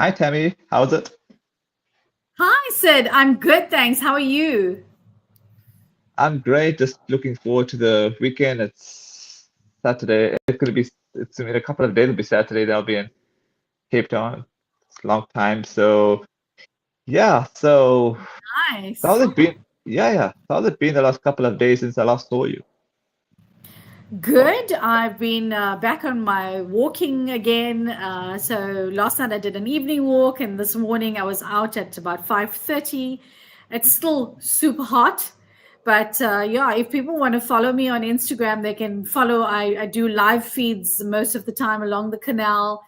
Hi, Tammy. How's it? Hi, Sid. I'm good, thanks. How are you? I'm great. Just looking forward to the weekend. It's Saturday. It's in a couple of days. It'll be Saturday. Then I'll be in Cape Town. It's a long time. So, yeah. How's Nice. it been? Yeah. How's it been the last couple of days since I last saw you? Good. I've been back on my walking again. So last night I did an evening walk, and this morning I was out at about 5:30. It's still super hot, but yeah, if people want to follow me on Instagram, they can follow. I do live feeds most of the time along the canal.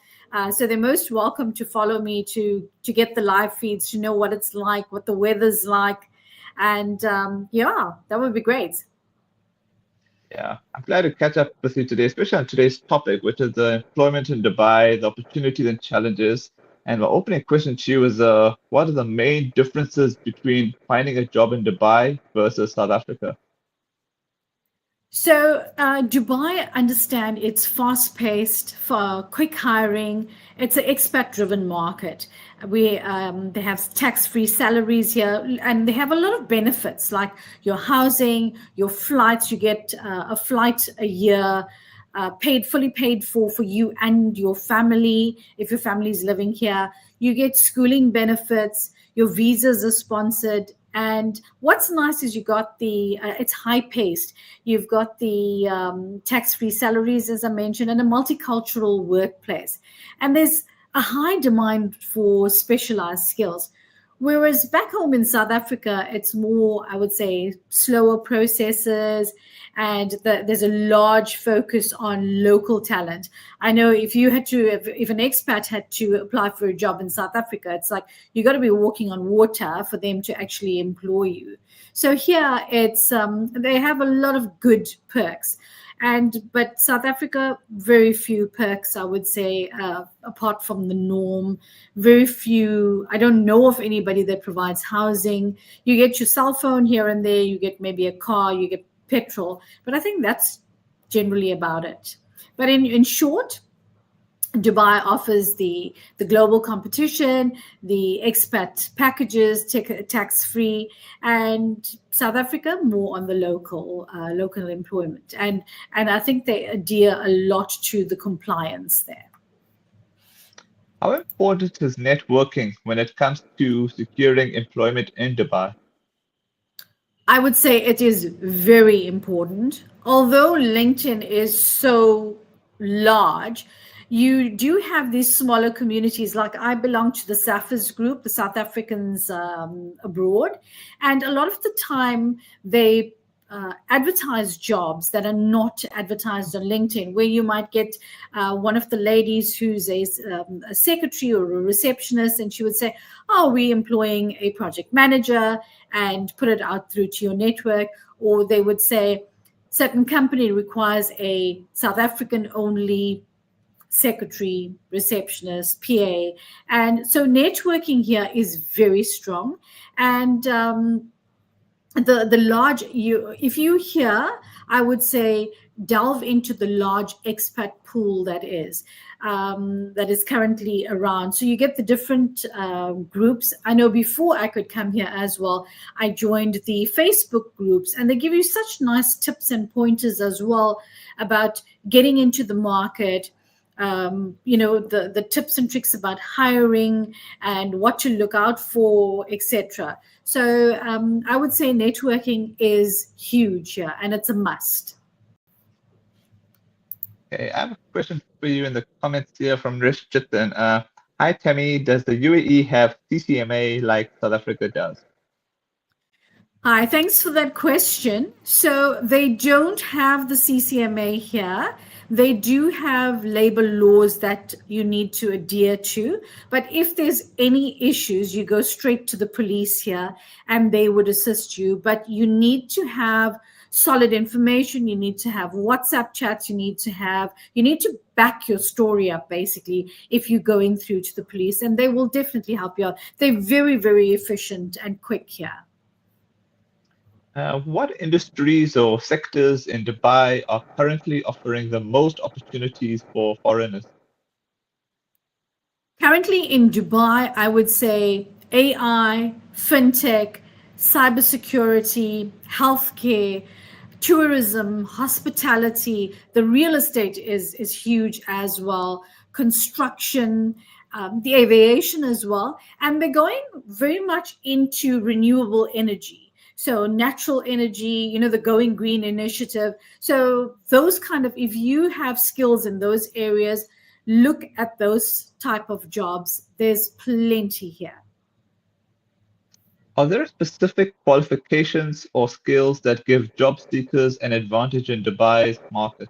So they're most welcome to follow me to get the live feeds, to know what it's like, what the weather's like, and yeah, that would be great. Yeah. I'm glad to catch up with you today, especially on today's topic, which is the employment in Dubai, the opportunities and challenges. And my opening question to you is, what are the main differences between finding a job in Dubai versus South Africa? So, Dubai, understand it's fast paced for quick hiring. It's an expat driven market. They have tax free salaries here, and they have a lot of benefits like your housing, your flights. You get a flight a year. Fully paid for you and your family. If your family is living here, you get schooling benefits. Your visas are sponsored, and what's nice is you got the it's high paced. You've got the tax-free salaries, as I mentioned, and a multicultural workplace. And there's a high demand for specialized skills. Whereas back home in South Africa, it's more, I would say, slower processes, and there's a large focus on local talent. I know if an expat had to apply for a job in South Africa, it's like you got to be walking on water for them to actually employ you. So here, it's they have a lot of good perks, but South Africa, very few perks, I would say, apart from the norm. Very few. I don't know of anybody that provides housing. You get your cell phone here and there. You get maybe a car. You get petrol, but I think that's generally about it. But in short, Dubai offers the global competition, the expat packages, tax free, and South Africa more on the local employment, and I think they adhere a lot to the compliance there. How important is networking when it comes to securing employment in Dubai? I would say it is very important. Although LinkedIn is so large, you do have these smaller communities. Like I belong to the SAFAs group, the South Africans abroad, and a lot of the time they advertise jobs that are not advertised on LinkedIn, where you might get one of the ladies who's a secretary or a receptionist, and she would say, "Oh, we're employing a project manager," and put it out through to your network. Or they would say, certain company requires a South African only secretary, receptionist, PA. And so networking here is very strong. And the large you if you hear, I would say, delve into the large expat pool that is currently around. So you get the different groups. I know before I could come here as well, I joined the Facebook groups, and they give you such nice tips and pointers as well about getting into the market. The tips and tricks about hiring and what to look out for, etc. So I would say networking is huge here, and it's a must. Okay, I have a question for you in the comments here from Rish Chitin. Hi, Tammy. Does the UAE have CCMA like South Africa does? Hi, thanks for that question. So they don't have the CCMA here. They do have labor laws that you need to adhere to. But if there's any issues, you go straight to the police here and they would assist you. But you need to have solid information. You need to have WhatsApp chats. You need to back your story up, basically, if you're going through to the police, and they will definitely help you out. They're very, very efficient and quick here. What industries or sectors in Dubai are currently offering the most opportunities for foreigners? Currently in Dubai, I would say AI, fintech, cybersecurity, healthcare, tourism, hospitality, the real estate is huge as well, construction, the aviation as well. And they're going very much into renewable energy. So natural energy, the Going Green initiative. So those kind of, if you have skills in those areas, look at those type of jobs. There's plenty here. Are there specific qualifications or skills that give job seekers an advantage in Dubai's market?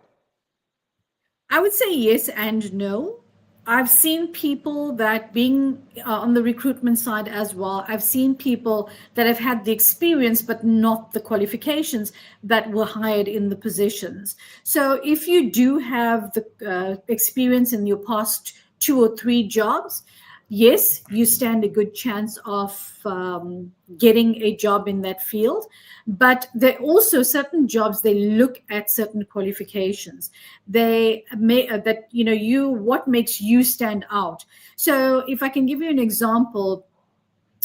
I would say yes and no. I've seen people that being on the recruitment side as well. I've seen people that have had the experience but not the qualifications that were hired in the positions. So if you do have the experience in your past 2 or 3 jobs, yes, you stand a good chance of getting a job in that field. But there are also certain jobs, they look at certain qualifications. They may that you what makes you stand out. So if I can give you an example,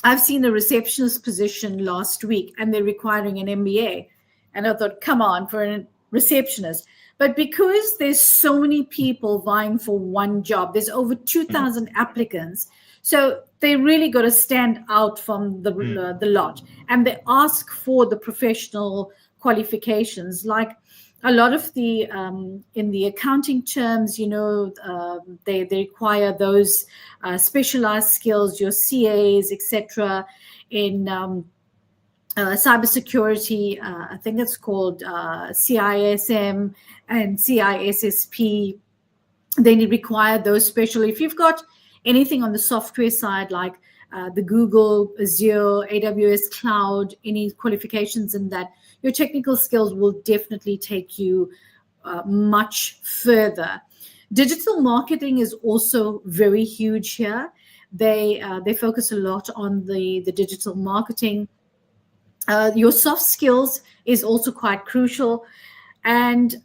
I've seen a receptionist position last week and they're requiring an MBA. And I thought, come on, for a receptionist. But because there's so many people vying for one job, there's over 2,000 applicants. So they really got to stand out from the lot. And they ask for the professional qualifications. Like a lot of the, in the accounting terms, they require those specialized skills, your CAs, etc. In cybersecurity, I think it's called CISM and CISSP. They require those special. If you've got anything on the software side, like the Google, Azure, AWS Cloud, any qualifications in that, your technical skills will definitely take you much further. Digital marketing is also very huge here. They focus a lot on the digital marketing. Your soft skills is also quite crucial. And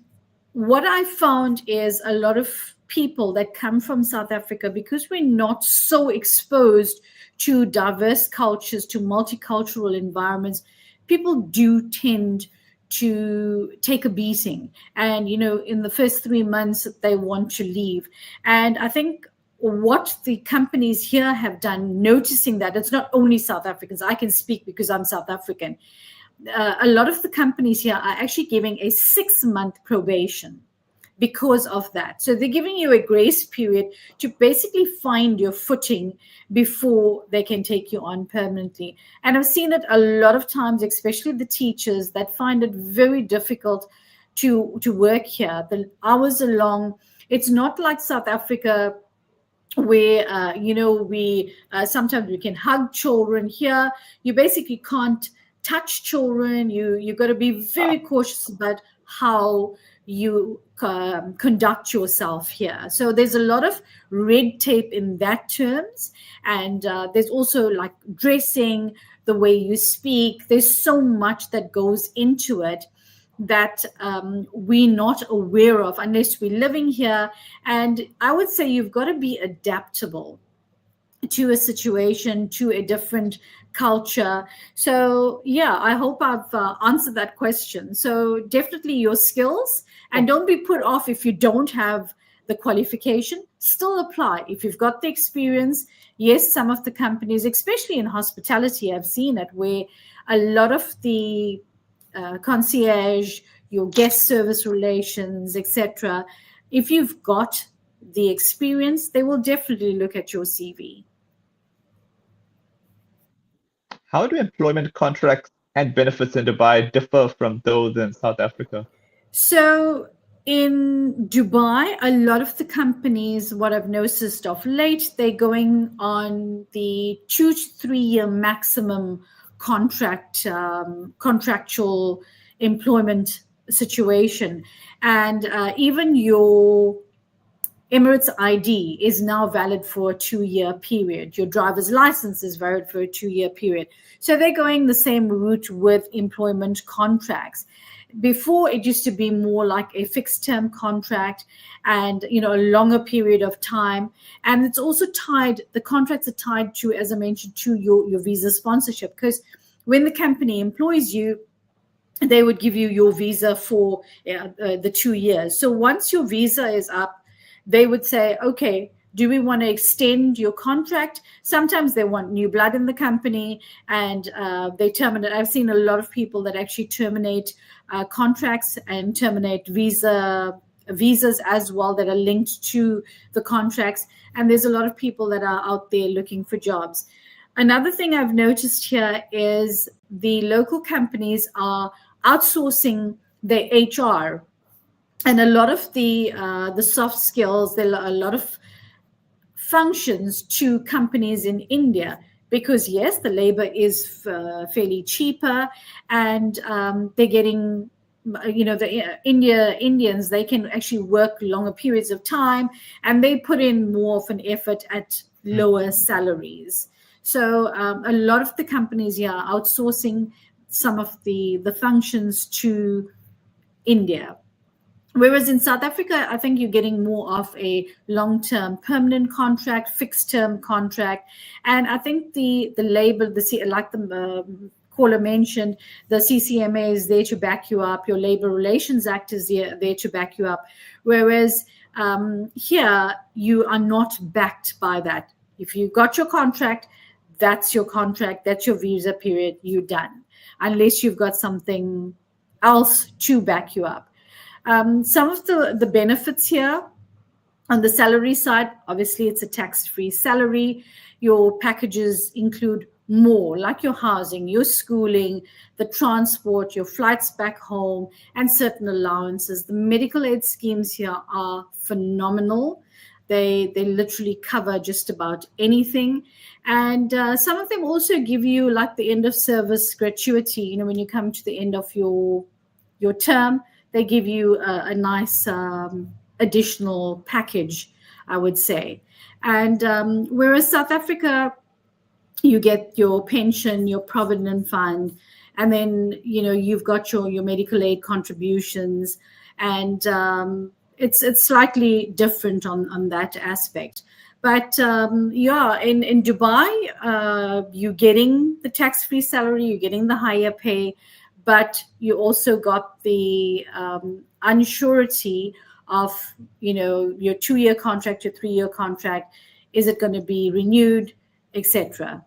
what I found is a lot of people that come from South Africa, because we're not so exposed to diverse cultures, to multicultural environments, people do tend to take a beating. And, in the first 3 months, they want to leave. And I think what the companies here have done, noticing that it's not only South Africans, I can speak because I'm South African. A lot of the companies here are actually giving a 6-month probation because of that. So they're giving you a grace period to basically find your footing before they can take you on permanently. And I've seen it a lot of times, especially the teachers that find it very difficult to work here. The hours are long. It's not like South Africa where we sometimes we can hug children. Here you basically can't touch children. You got to be very cautious about how you conduct yourself here. So there's a lot of red tape in that terms. And there's also like dressing, the way you speak. There's so much that goes into it that we're not aware of unless we're living here. And I would say you've got to be adaptable to a situation, to a different culture. So yeah, I hope I've answered that question. So definitely your skills, and don't be put off if you don't have the qualification. Still apply if you've got the experience. Yes, some of the companies, especially in hospitality, I've seen it where a lot of the concierge, your guest service relations, etc. If you've got the experience, they will definitely look at your CV. How do employment contracts and benefits in Dubai differ from those in South Africa? So in Dubai, a lot of the companies, what I've noticed of late, they're going on the 2 to 3 year maximum contractual employment situation. And even your Emirates ID is now valid for a 2-year period. Your driver's license is valid for a 2-year period. So they're going the same route with employment contracts. Before, it used to be more like a fixed term contract and, a longer period of time. And it's also tied, the contracts are tied to, as I mentioned, to your visa sponsorship, because when the company employs you, they would give you your visa for the 2 years. So once your visa is up, they would say, okay, do we want to extend your contract? Sometimes they want new blood in the company, and they terminate. I've seen a lot of people that actually terminate contracts and terminate visas as well that are linked to the contracts. And there's a lot of people that are out there looking for jobs. Another thing I've noticed here is the local companies are outsourcing their HR, and a lot of the soft skills. There are a lot of functions to companies in India, because yes, the labor is fairly cheaper, and they're getting, the Indians, they can actually work longer periods of time, and they put in more of an effort at lower salaries. So a lot of the companies here are outsourcing some of the functions to India. Whereas in South Africa, I think you're getting more of a long-term permanent contract, fixed-term contract. And I think the labor, like the caller mentioned, the CCMA is there to back you up. Your Labor Relations Act is there to back you up. Whereas here, you are not backed by that. If you got your contract, that's your contract, that's your visa period, you're done. Unless you've got something else to back you up. Some of the benefits here on the salary side, obviously it's a tax-free salary. Your packages include more, like your housing, your schooling, the transport, your flights back home, and certain allowances. The medical aid schemes here are phenomenal. They literally cover just about anything. And some of them also give you like the end of service gratuity. When you come to the end of your term, they give you a nice additional package, I would say. And whereas South Africa, you get your pension, your provident fund, and then, you've got your medical aid contributions, and it's slightly different on that aspect. But in Dubai, you're getting the tax-free salary, you're getting the higher pay, but you also got the unsurety of, your 2-year contract, your 3-year contract, is it going to be renewed, etc.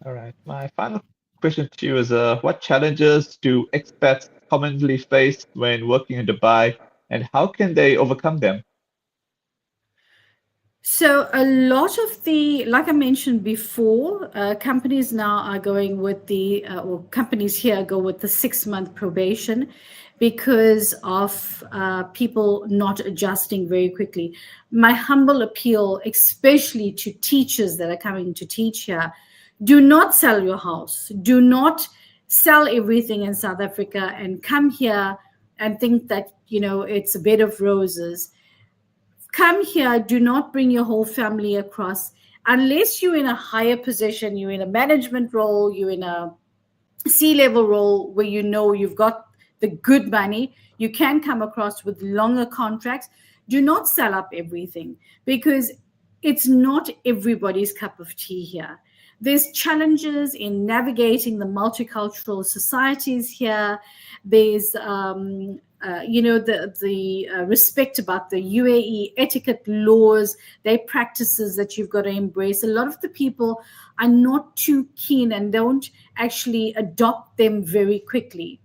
All right. My final question to you is, what challenges do expats commonly face when working in Dubai, and how can they overcome them? So a lot of like I mentioned before, companies now are going with or companies here go with the 6-month probation because of people not adjusting very quickly. My humble appeal, especially to teachers that are coming to teach here, do not sell your house. Do not sell everything in South Africa and come here and think that, it's a bed of roses. Come here, do not bring your whole family across unless you're in a higher position, you're in a management role, you're in a C-level role where you've got the good money. You can come across with longer contracts. Do not sell up everything, because it's not everybody's cup of tea here. There's challenges in navigating the multicultural societies here. There's the respect about the UAE etiquette laws, their practices that you've got to embrace. A lot of the people are not too keen and don't actually adopt them very quickly.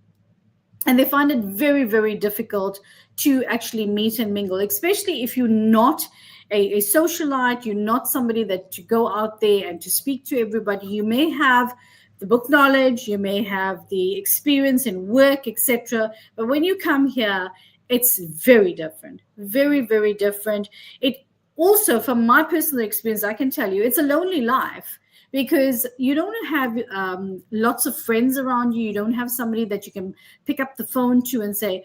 And they find it very, very difficult to actually meet and mingle, especially if you're not a socialite, you're not somebody that to go out there and to speak to everybody. You may have the book knowledge, you may have the experience in work, etc. But when you come here, it's very different, very, very different. It also, from my personal experience, I can tell you, it's a lonely life, because you don't have lots of friends around you. You don't have somebody that you can pick up the phone to and say,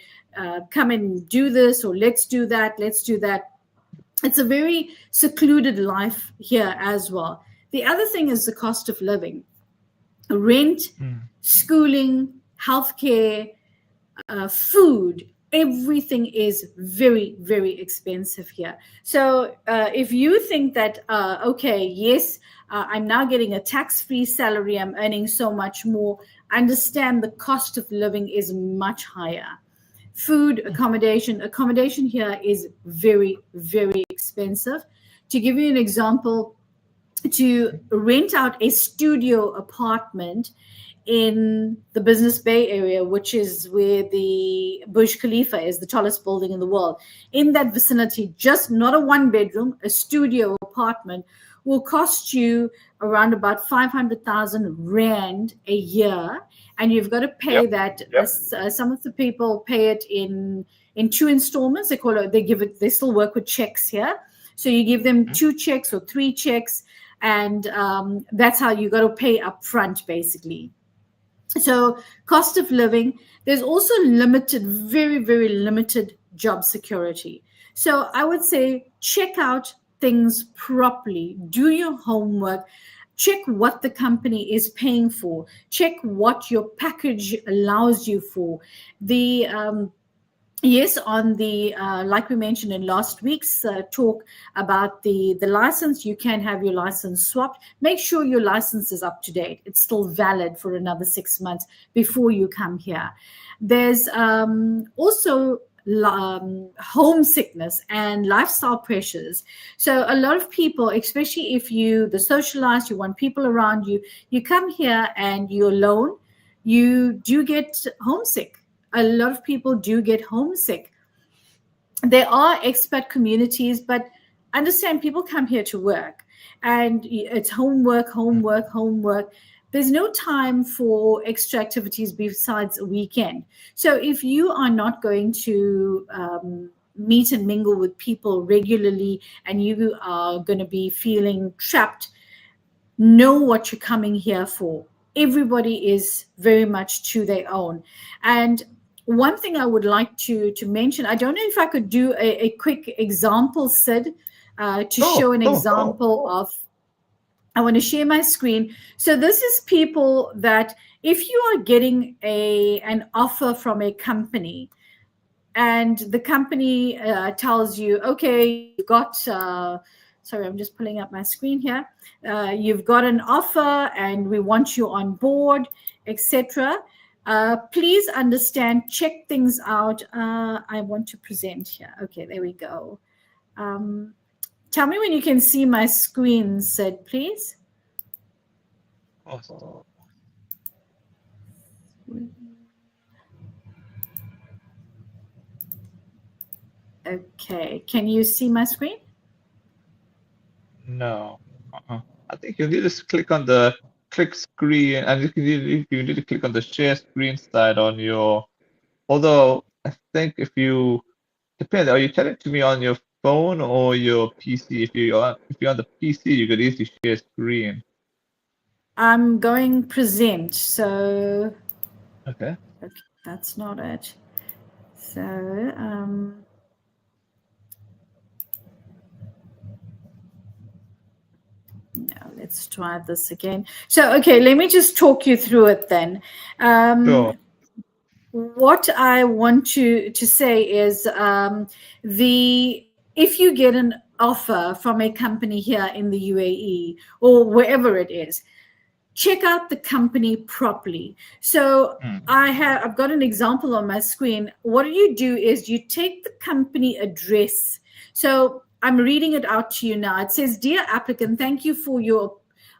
come and do this, or let's do that, let's do that. It's a very secluded life here as well. The other thing is the cost of living. Rent, schooling, healthcare, food, everything is very, very expensive here. So if you think that, okay, yes, I'm now getting a tax-free salary, I'm earning so much more, understand the cost of living is much higher. Food, accommodation here is very, very expensive. To give you an example, to rent out a studio apartment in the Business Bay area, which is where the Burj Khalifa is, the tallest building in the world. In that vicinity, just not a one bedroom, a studio apartment will cost you around about 500,000 Rand a year. And you've got to pay that. Some of the people pay it in two installments. They call it, they still work with checks here. So you give them 2 checks or 3 checks, and that's how you got to pay up front, basically. So cost of living, there's also limited, very, very limited job security. So I would say check out things properly, do your homework, check what the company is paying for, check what your package allows you for. Yes, on the like we mentioned in last week's talk about the license, you can have your license swapped. Make sure your license is up to date. It's still valid for another 6 months before you come here. There's also homesickness and lifestyle pressures. So a lot of people, especially if the socialize, you want people around you, you come here and you're alone, you do get homesick. A lot of people do get homesick. There are expat communities, but understand people come here to work, and it's homework. There's no time for extra activities besides a weekend. So if you are not going to meet and mingle with people regularly, and you are going to be feeling trapped, know what you're coming here for. Everybody is very much to their own. And one thing I would like to mention, I don't know if I could do a quick example, Sid, to show an example of, I want to share my screen. So this is people that if you are getting an offer from a company, and the company tells you, okay, you've got, sorry, I'm just pulling up my screen here. You've got an offer and we want you on board, etc. Please understand, check things out. I want to present here. Okay, there we go. Tell me when you can see my screen, Sid, please. Awesome. Okay, can you see my screen? No. I think you need to click on the click screen, and you need to click on the share screen side on your. Although I think if you depends, are you telling to me on your phone or your PC? If you're on the PC, you could easily share screen. I'm going present, so Okay. That's not it. So now let's try this again. So okay, let me just talk you through it then. Sure. What I want to say is if you get an offer from a company here in the UAE or wherever it is, check out the company properly. So I've got an example on my screen. What you do is you take the company address. So I'm reading it out to you now. It says, "Dear applicant, thank you for your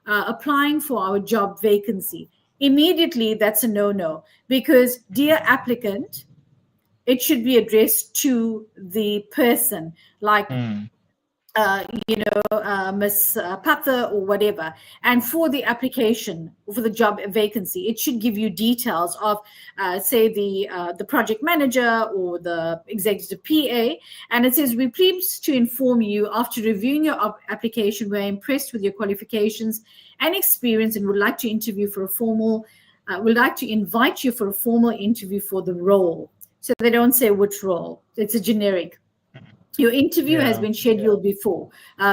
applying for our job vacancy." Immediately, that's a no-no, because dear applicant, it should be addressed to the person, like Miss Pather or whatever. And for the application for the job vacancy, it should give you details of, say, the project manager or the executive PA. And it says, "We're pleased to inform you, after reviewing your application, we're impressed with your qualifications and experience, and would like to invite you for a formal interview for the role." So they don't say which role. It's a generic. Your interview has been scheduled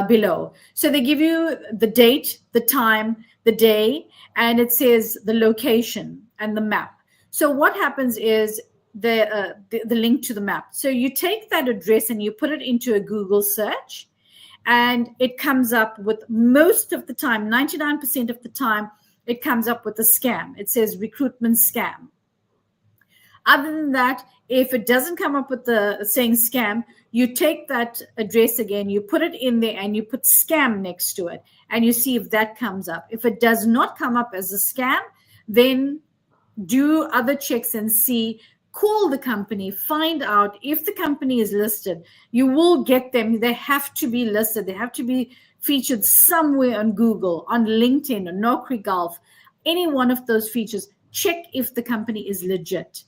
below. So they give you the date, the time, the day, and it says the location and the map. So what happens is the link to the map. So you take that address and you put it into a Google search, and it comes up with, most of the time, 99% of the time, it comes up with a scam. It says recruitment scam. Other than that, if it doesn't come up with the saying scam, you take that address again, you put it in there, and you put scam next to it, and you see if that comes up. If it does not come up as a scam, then do other checks and see. Call the company, find out if the company is listed. You will get them. They have to be listed. They have to be featured somewhere on Google, on LinkedIn, or Naukri Golf, any one of those features. Check if the company is legit.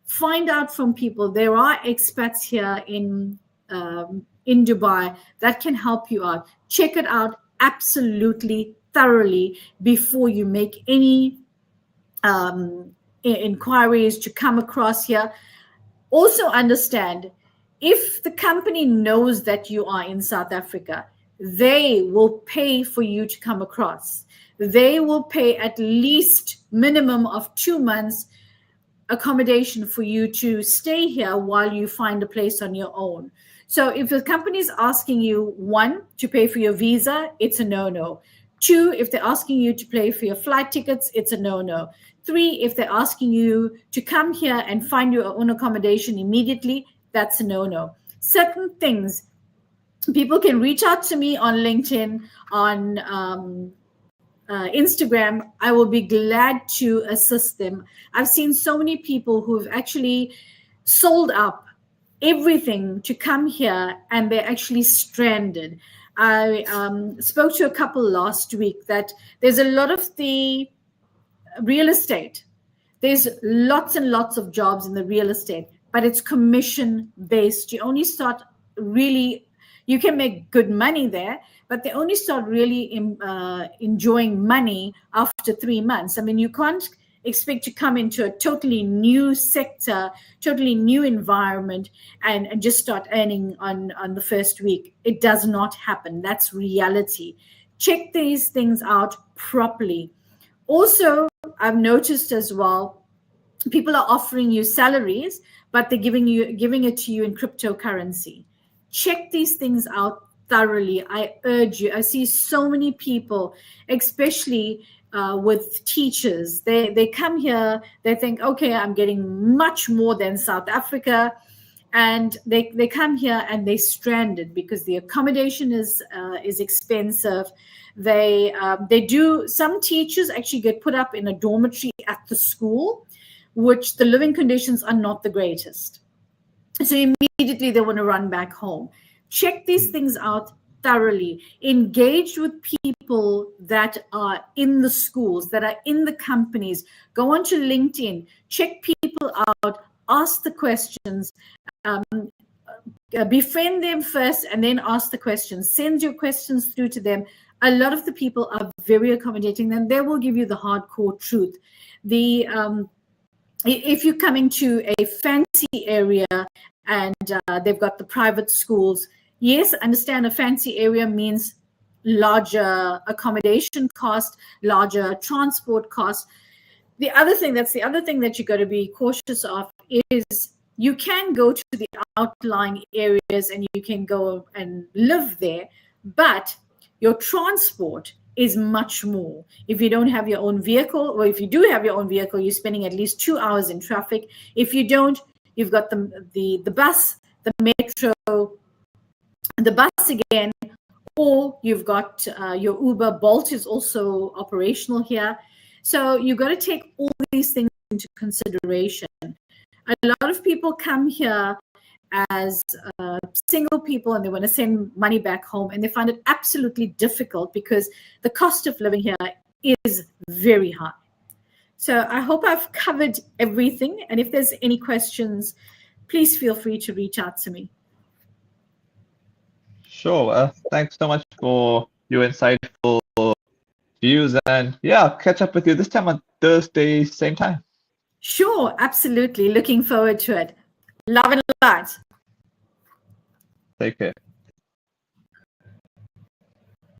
Find out from people. There are expats here in Dubai that can help you out. Check it out absolutely thoroughly before you make any inquiries to come across here. Also understand, if the company knows that you are in South Africa, they will pay for you to come across. They will pay at least minimum of 2 months accommodation for you to stay here while you find a place on your own. So if the company is asking you, 1, to pay for your visa, it's a no-no. 2, if they're asking you to pay for your flight tickets, it's a no-no. 3, if they're asking you to come here and find your own accommodation immediately, that's a no-no. Certain things, people can reach out to me on LinkedIn, on Instagram. I will be glad to assist them. I've seen so many people who've actually sold up everything to come here, and they're actually stranded. I spoke to a couple last week that there's a lot of the real estate. There's lots and lots of jobs in the real estate, but it's commission based. You only start really, you can make good money there, but they only start really enjoying money after 3 months. I mean, you can't expect to come into a totally new sector, totally new environment, and just start earning on the first week. It does not happen. That's reality. Check these things out properly. Also, I've noticed as well, people are offering you salaries, but they're giving it to you in cryptocurrency. Check these things out thoroughly. I urge you. I see so many people, especially with teachers. They come here, they think, okay, I'm getting much more than South Africa, and they come here and they're stranded because the accommodation is expensive. Some teachers actually get put up in a dormitory at the school, which the living conditions are not the greatest. So immediately they want to run back home. Check these things out thoroughly. Engage with people that are in the schools, that are in the companies. Go onto LinkedIn, check people out, ask the questions, befriend them first, and then ask the questions. Send your questions through to them. A lot of the people are very accommodating, and they will give you the hardcore truth. If you come into a fancy area and they've got the private schools, yes, understand a fancy area means larger accommodation cost, larger transport cost. The other thing that you got to be cautious of is you can go to the outlying areas and you can go and live there, but your transport is much more. If you don't have your own vehicle, or if you do have your own vehicle, you're spending at least 2 hours in traffic. If you don't, you've got the bus, the metro, the bus again, or you've got your Uber. Bolt is also operational here. So you've got to take all these things into consideration. A lot of people come here as single people and they want to send money back home, and they find it absolutely difficult because the cost of living here is very high. So I hope I've covered everything, and if there's any questions, please feel free to reach out to me. Sure. Thanks so much for your insightful views, and yeah, I'll catch up with you this time on Thursday, same time. Sure, absolutely. Looking forward to it. Love and light. Take care.